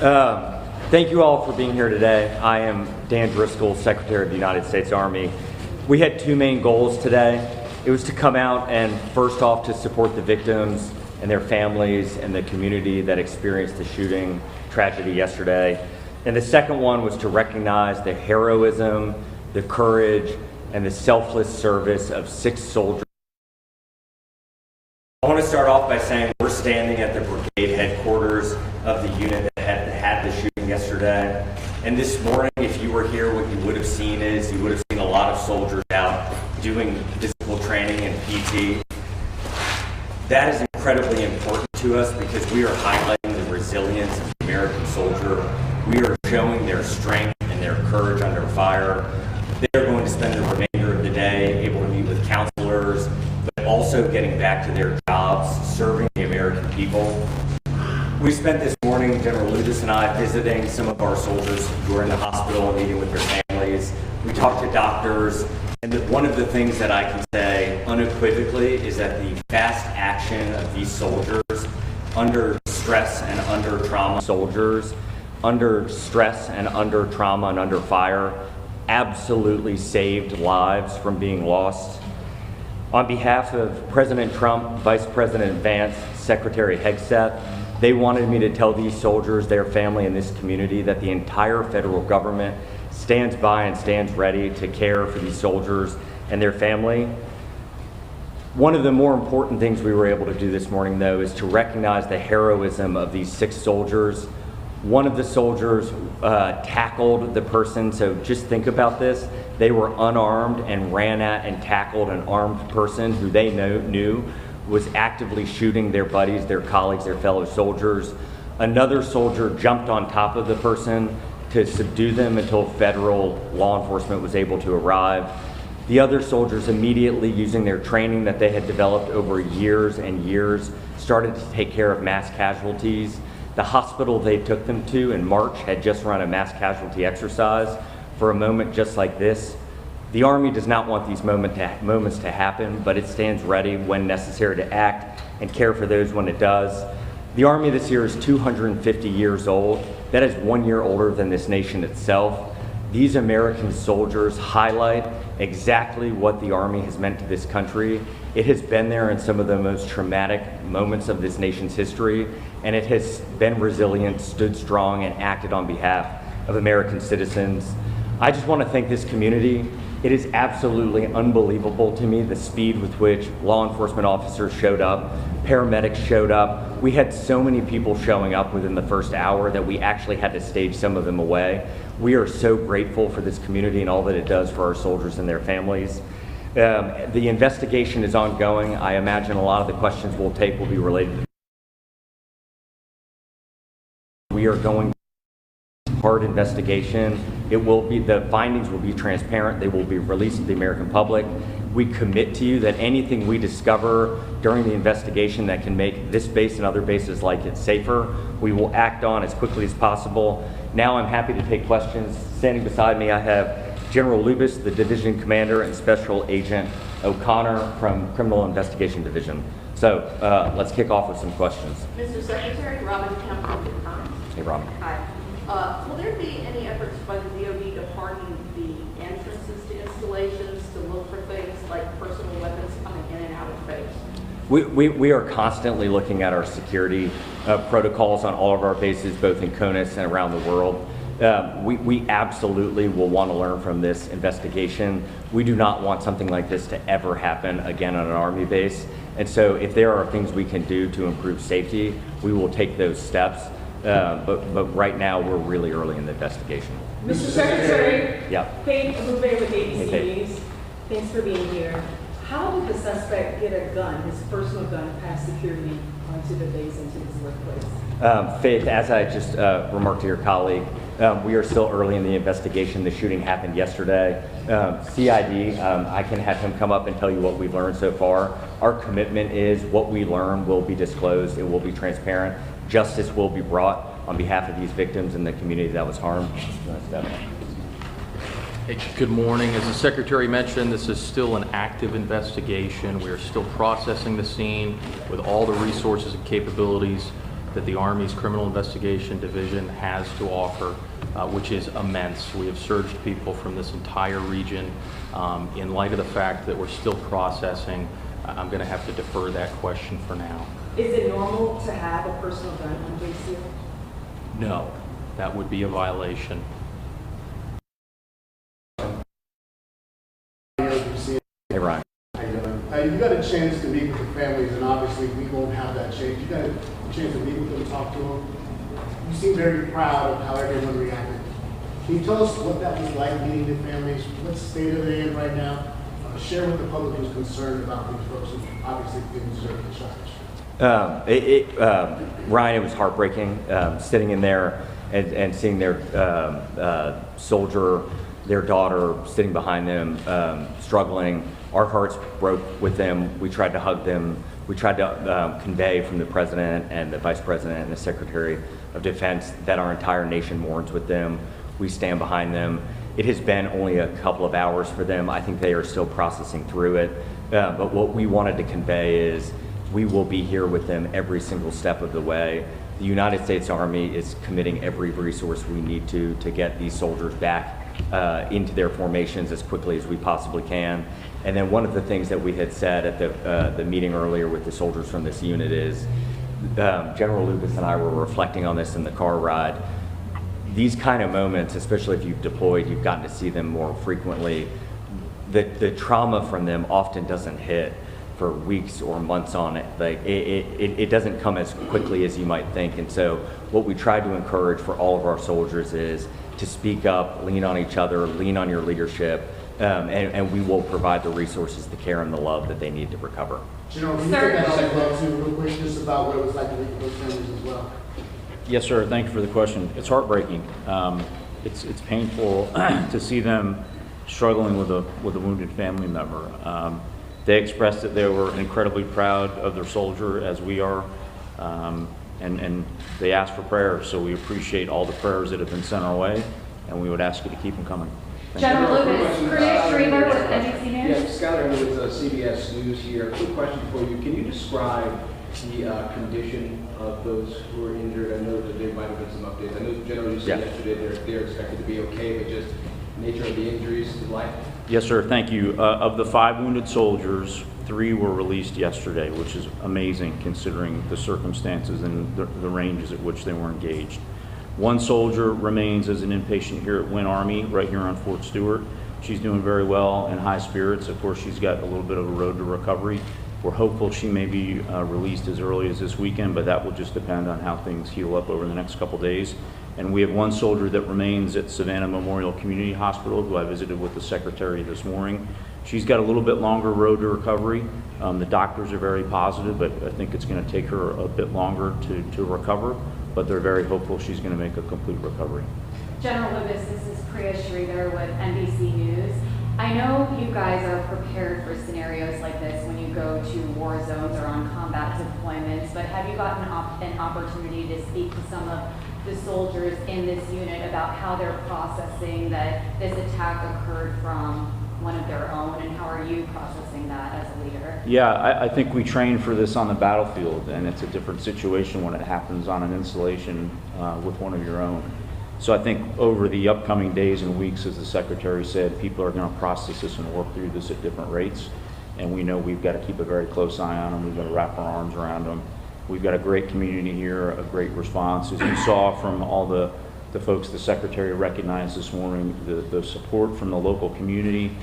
Thank you all for being here today. I am Dan Driscoll, Secretary of the United States Army. We had two main goals today. It was to come out and first off to support the victims and their families and the community that experienced the shooting tragedy yesterday. And the second one was to recognize the heroism, the courage, and the selfless service of 6 soldiers. I want to start off by saying we're standing at the brigade headquarters of the unit that had the shooting yesterday. And this morning, if you were here, what you would have seen is you would have seen a lot of soldiers out doing physical training and PT. That is incredibly important to us because we are highlighting the resilience of the American soldier. We are showing their strength and their courage under fire. They're going to spend the remainder of the day able to meet with counselors, but also getting back to their jobs, serving the American people. We spent this morning, General Lubis and I, visiting some of our soldiers who are in the hospital and meeting with their families. We talked to doctors, and one of the things that I can say unequivocally is that the fast action of these soldiers under stress and under trauma, and under fire, absolutely saved lives from being lost. On behalf of President Trump, Vice President Vance, Secretary Hegseth, they wanted me to tell these soldiers, their family, and this community that the entire federal government stands by and stands ready to care for these soldiers and their family. One of the more important things we were able to do this morning, though, is to recognize the heroism of these 6 soldiers. One of the soldiers tackled the person, so just think about this. They were unarmed and ran at and tackled an armed person who they knew was actively shooting their buddies, their colleagues, their fellow soldiers. Another soldier jumped on top of the person to subdue them until federal law enforcement was able to arrive. The other soldiers, immediately using their training that they had developed over years and years, started to take care of mass casualties. The hospital they took them to in March had just run a mass casualty exercise for a moment just like this. The Army does not want these moments to happen, but it stands ready when necessary to act and care for those when it does. The Army this year is 250 years old. That is 1 year older than this nation itself. These American soldiers highlight exactly what the Army has meant to this country. It has been there in some of the most traumatic moments of this nation's history, and it has been resilient, stood strong, and acted on behalf of American citizens. I just want to thank this community. It is absolutely unbelievable to me the speed with which law enforcement officers showed up, paramedics showed up. We had so many people showing up within the first hour that we actually had to stage some of them away. We are so grateful for this community and all that it does for our soldiers and their families. The investigation is ongoing. I imagine a lot of the questions we'll take will be related to. We are going hard investigation. The findings will be transparent. They will be released to the American public. We commit to you that anything we discover during the investigation that can make this base and other bases like it safer, we will act on as quickly as possible. Now I'm happy to take questions. Standing beside me, I have General Lubis, the Division Commander, and Special Agent O'Connor from Criminal Investigation Division. So let's kick off with some questions. Mr. Secretary, Robin Campbell. Hey, Robin. Hi. Will there be any efforts by the DOD to harden the entrances to installations to look for things like personal weapons coming in and out of base? We are constantly looking at our security protocols on all of our bases, both in CONUS and around the world. We absolutely will want to learn from this investigation. We do not want something like this to ever happen again on an Army base. And so if there are things we can do to improve safety, we will take those steps. But right now, we're really early in the investigation. Mr. Secretary, yeah. Faith Abube with ABC Hey, News. Thanks for being here. How did the suspect get a gun, his personal gun, past security onto the base, into his workplace? Faith, as I just remarked to your colleague, we are still early in the investigation. The shooting happened yesterday. CID, I can have him come up and tell you what we've learned so far. Our commitment is what we learn will be disclosed. It will be transparent. Justice will be brought on behalf of these victims and the community that was harmed. Hey, good morning. As the Secretary mentioned, this is still an active investigation. We are still processing the scene with all the resources and capabilities that the Army's Criminal Investigation Division has to offer, which is immense. We have surged people from this entire region. In light of the fact that we're still processing, I'm going to have to defer that question for now. Is it normal to have a personal gun on JCO? No, that would be a violation. Hey, Ryan. You got a chance to meet with the families, and obviously we won't have that chance. You got a chance to meet with them, talk to them. You seem very proud of how everyone reacted. Can you tell us what that was like meeting the families? What state are they in right now? Share with the public who's concerned about these folks who obviously didn't deserve the shot. Ryan, it was heartbreaking sitting in there and seeing their soldier, their daughter sitting behind them, struggling. Our hearts broke with them. We tried to hug them. We tried to convey from the President and the Vice President and the Secretary of Defense that our entire nation mourns with them. We stand behind them. It has been only a couple of hours for them. I think they are still processing through it. But what we wanted to convey is we will be here with them every single step of the way. The United States Army is committing every resource we need to get these soldiers back into their formations as quickly as we possibly can. And then one of the things that we had said at the meeting earlier with the soldiers from this unit is, General Lucas and I were reflecting on this in the car ride. These kind of moments, especially if you've deployed, you've gotten to see them more frequently, the trauma from them often doesn't hit for weeks or months on it. Like it doesn't come as quickly as you might think. And so what we try to encourage for all of our soldiers is to speak up, lean on each other, lean on your leadership, and we will provide the resources, the care, and the love that they need to recover. General, can you take that on as well too, real quick, just about what it was like to meet with those families as well? Yes, sir. Thank you for the question. It's heartbreaking. It's painful to see them struggling with a wounded family member. They expressed that they were incredibly proud of their soldier, as we are, and they asked for prayers. So we appreciate all the prayers that have been sent our way, and we would ask you to keep them coming. General Lucas, Priya Streamer with NBC News. Yes, Skyler with CBS News here. Quick question for you. Can you describe the condition of those who are injured? I know that there might have been some updates. I know General, you said yesterday they're expected to be okay, but just nature of the injuries to life? Yes, sir. Thank you. Of the 5 wounded soldiers, 3 were released yesterday, which is amazing considering the circumstances and the ranges at which they were engaged. 1 soldier remains as an inpatient here at Wynn Army, right here on Fort Stewart. She's doing very well in high spirits. Of course, she's got a little bit of a road to recovery. We're hopeful she may be released as early as this weekend, but that will just depend on how things heal up over the next couple days. And we have 1 soldier that remains at Savannah Memorial Community Hospital, who I visited with the Secretary this morning. She's got a little bit longer road to recovery. The doctors are very positive, but I think it's going to take her a bit longer to recover, but they're very hopeful she's going to make a complete recovery. General Lucas, this is Priya Sridhar with NBC News. I know you guys are prepared for scenarios like this when you go to war zones or on combat deployments, but have you gotten an opportunity to speak to some of the soldiers in this unit about how they're processing that this attack occurred from one of their own, and how are you processing that as a leader? Yeah, I think we train for this on the battlefield, and it's a different situation when it happens on an installation with one of your own. So I think over the upcoming days and weeks, as the Secretary said, people are going to process this and work through this at different rates. And we know we've got to keep a very close eye on them. We've got to wrap our arms around them. We've got a great community here, a great response. As you saw from all the folks the Secretary recognized this morning, the support from the local community,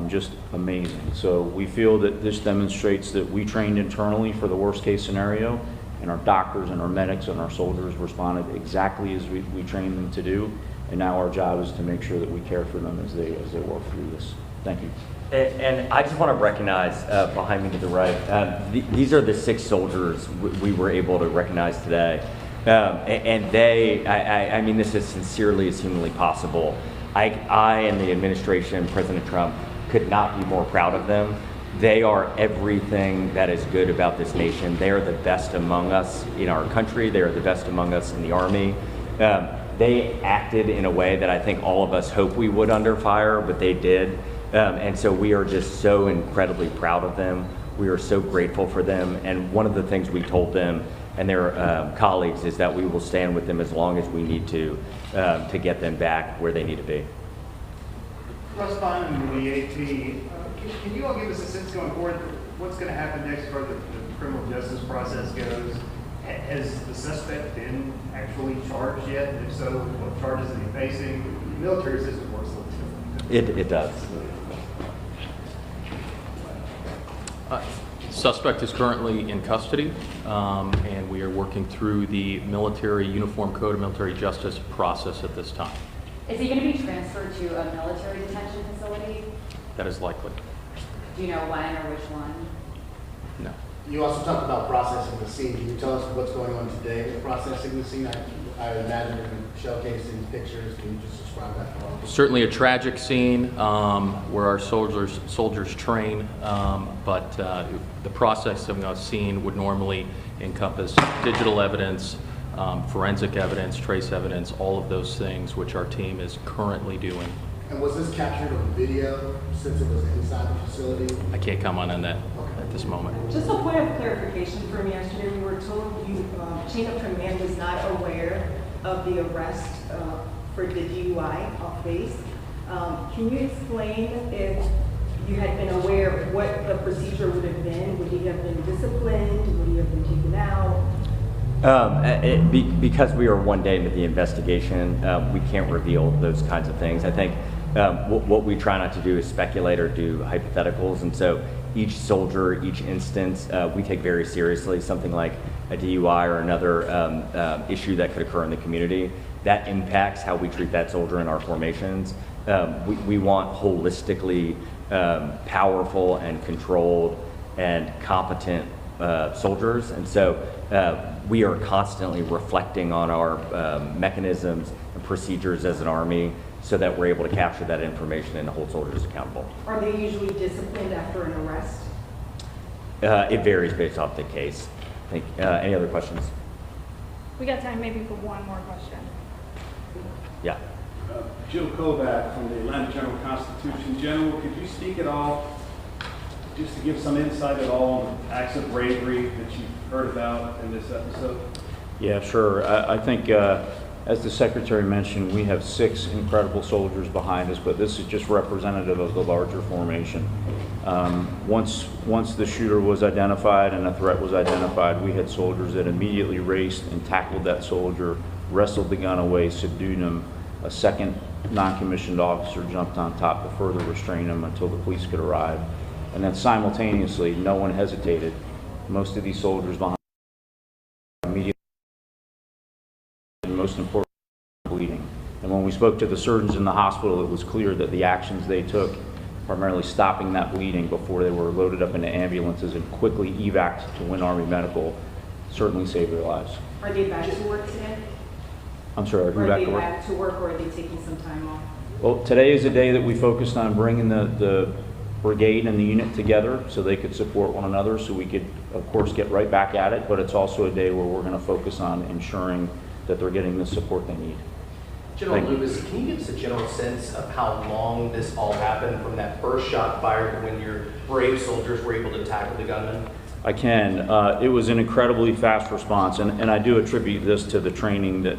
just amazing. So we feel that this demonstrates that we trained internally for the worst case scenario, and our doctors and our medics and our soldiers responded exactly as we trained them to do. And now our job is to make sure that we care for them as they work through this. Thank you. And I just want to recognize behind me to the right, these are the 6 soldiers we were able to recognize today. And they, I mean this as sincerely as humanly possible. I and the administration, President Trump, could not be more proud of them. They are everything that is good about this nation. They are the best among us in our country. They are the best among us in the Army. They acted in a way that I think all of us hope we would under fire, but they did. And so we are just so incredibly proud of them. We are so grateful for them. And one of the things we told them and their colleagues is that we will stand with them as long as we need to get them back where they need to be. Russ Bynum in the AP, can you all give us a sense going forward, what's going to happen next as far as the criminal justice process goes? Has the suspect been actually charged yet? And if so, what charges is he facing? The military system works a little differently. It does. Suspect is currently in custody, and we are working through the military uniform code of military justice process at this time. Is he going to be transferred to a military detention facility? That is likely. Do you know when or which one? No. You also talked about processing the scene. Can you tell us what's going on today with processing the scene? I imagine you're showcasing pictures. Can you just describe that for us? Certainly a tragic scene where our soldiers train, but the processing of a scene would normally encompass digital evidence, forensic evidence, trace evidence, all of those things which our team is currently doing. And was this captured on video since it was inside the facility? I can't comment on that at this moment. Just a point of clarification for me, yesterday we were told you, chain of command was not aware of the arrest for the DUI off base. Can you explain if you had been aware of what the procedure would have been? Would he have been disciplined? Would he have been taken out? Because we are one day into the investigation, we can't reveal those kinds of things. I think what we try not to do is speculate or do hypotheticals, and so each soldier, each instance, we take very seriously. Something like a DUI or another issue that could occur in the community, that impacts how we treat that soldier in our formations. We want holistically powerful and controlled and competent soldiers, and so we are constantly reflecting on our mechanisms and procedures as an Army so that we're able to capture that information and hold soldiers accountable. Are they usually disciplined after an arrest? It varies based off the case. Any other questions? We got time maybe for one more question. Yeah. Joe Kovac from the Atlanta Journal-Constitution. General, could you speak at all, just to give some insight at all on the acts of bravery that you've heard about in this episode? Yeah, sure. I think, as the Secretary mentioned, we have 6 incredible soldiers behind us, but this is just representative of the larger formation. Once the shooter was identified and a threat was identified, we had soldiers that immediately raced and tackled that soldier, wrestled the gun away, subdued him. A second non-commissioned officer jumped on top to further restrain him until the police could arrive. And then simultaneously, no one hesitated. Most of these soldiers behind immediately, and most important, bleeding. And when we spoke to the surgeons in the hospital, it was clear that the actions they took, primarily stopping that bleeding before they were loaded up into ambulances and quickly evac'd to Win Army Medical, certainly saved their lives. Are they back to work today? I'm sorry, Are they back to work, or are they taking some time off? Well, today is a day that we focused on bringing the brigade and the unit together so they could support one another, so we could, of course, get right back at it, but it's also a day where we're going to focus on ensuring that they're getting the support they need. General Lewis, can you give us a general sense of how long this all happened from that first shot fired to when your brave soldiers were able to tackle the gunman? I can. It was an incredibly fast response, and I do attribute this to the training that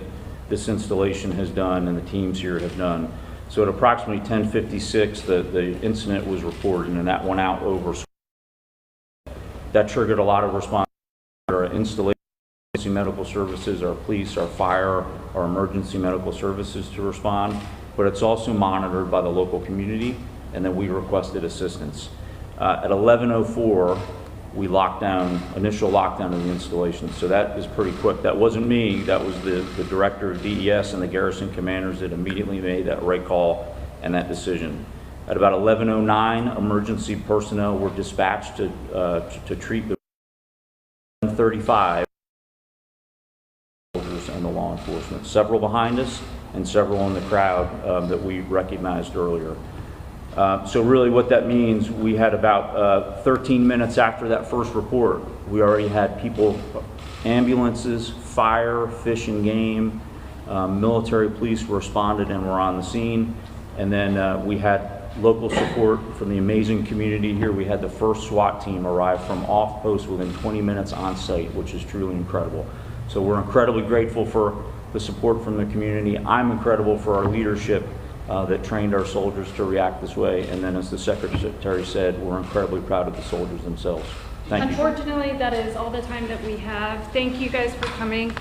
this installation has done and the teams here have done. So at approximately 10:56, the incident was reported, and that went out over. That triggered a lot of response. Our installation, medical services, our police, our fire, our emergency medical services to respond, but it's also monitored by the local community, and then we requested assistance. At 11:04, we locked down, initial lockdown of the installation, so that is pretty quick. That wasn't me, that was the director of DES and the garrison commanders that immediately made that right call and that decision. At about 11:09, emergency personnel were dispatched to treat the 135 soldiers and the law enforcement. Several behind us and several in the crowd that we recognized earlier. So really what that means, we had about 13 minutes after that first report, we already had people, ambulances, fire, fish and game, military police responded and were on the scene. And then we had local support from the amazing community here. We had the first SWAT team arrive from off post within 20 minutes on site, which is truly incredible. So we're incredibly grateful for the support from the community. I'm incredible for our leadership that trained our soldiers to react this way. And then, as the Secretary said, we're incredibly proud of the soldiers themselves. Thank you. Unfortunately, that is all the time that we have. Thank you guys for coming.